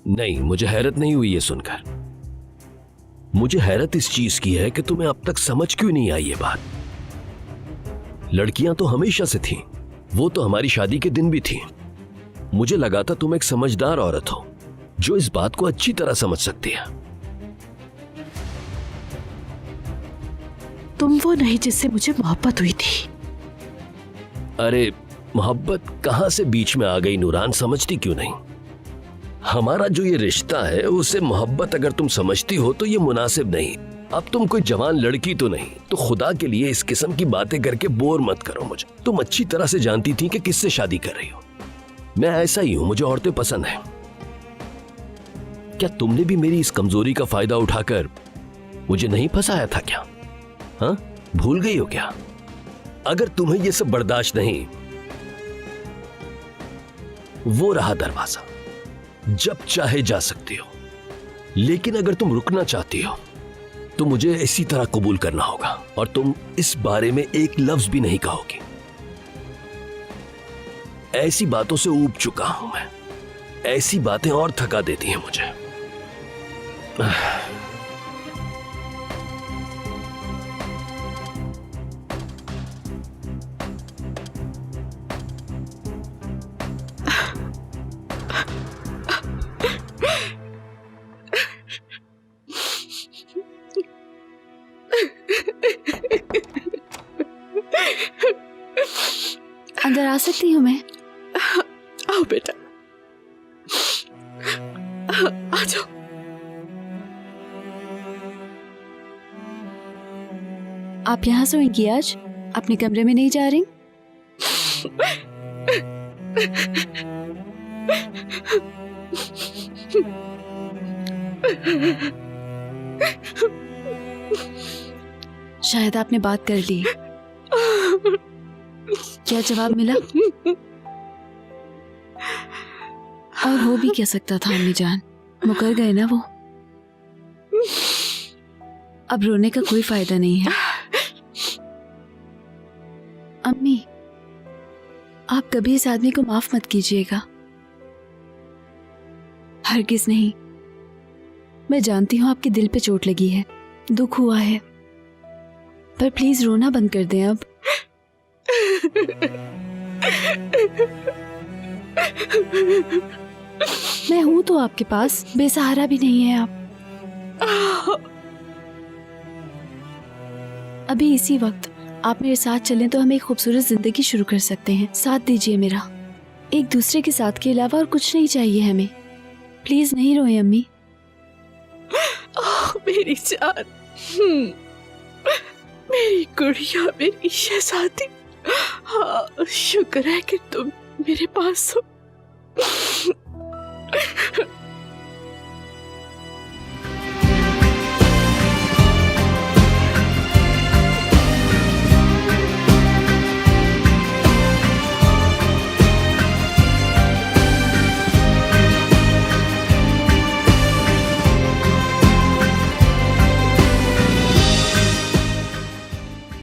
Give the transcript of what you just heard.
नहीं, मुझे हैरत नहीं हुई ये सुनकर। मुझे हैरत इस चीज की है कि तुम्हें अब तक समझ क्यों नहीं आई ये बात। लड़कियां तो हमेशा से थीं, वो तो हमारी शादी के दिन भी थीं। मुझे लगा था तुम एक समझदार औरत हो जो इस बात को अच्छी तरह समझ सकती है। तुम वो नहीं जिससे मुझे मोहब्बत हुई थी। अरे मोहब्बत कहां से बीच में आ गई नूरान, समझती क्यों नहीं? हमारा जो ये रिश्ता है उसे मोहब्बत अगर तुम समझती हो तो ये मुनासिब नहीं। अब तुम कोई जवान लड़की तो नहीं, तो खुदा के लिए इस किस्म की बातें करके बोर मत करो मुझे। तुम अच्छी तरह से जानती थी कि किससे शादी कर रही हो। मैं ऐसा ही हूं, मुझे औरतें पसंद हैं। क्या तुमने भी मेरी इस कमजोरी का फायदा उठाकर मुझे नहीं फंसाया था क्या? हाँ, भूल गई हो क्या? अगर तुम्हें ये सब बर्दाश्त नहीं, वो रहा दरवाजा, जब चाहे जा सकती हो। लेकिन अगर तुम रुकना चाहती हो तो मुझे इसी तरह कबूल करना होगा और तुम इस बारे में एक लफ्ज भी नहीं कहोगी। ऐसी बातों से ऊब चुका हूं मैं। ऐसी बातें और थका देती हैं मुझे। अंदर आ सकती हूँ मैं? आओ बेटा, आ जाओ। आप यहाँ सोएंगी आज? अपने कमरे में नहीं जा रही? शायद आपने बात कर ली। क्या जवाब मिला? और हो भी क्या सकता था अम्मी जान, मुकर गए ना वो। अब रोने का कोई फायदा नहीं है। अम्मी, आप कभी इस आदमी को माफ मत कीजिएगा। हरगिज नहीं। मैं जानती हूँ आपके दिल पे चोट लगी है, दुख हुआ है, पर प्लीज रोना बंद कर दें अब। मैं हूं तो आपके पास, बेसहारा भी नहीं है आप। अभी इसी वक्त आप मेरे साथ चलें तो हम एक खूबसूरत जिंदगी शुरू कर सकते हैं। साथ दीजिए मेरा। एक दूसरे के साथ के अलावा और कुछ नहीं चाहिए हमें। प्लीज नहीं रोएं अम्मी। मेरी जान, मेरी गुड़िया, मेरी शहजादी। हाँ, शुक्र है कि तुम मेरे पास हो।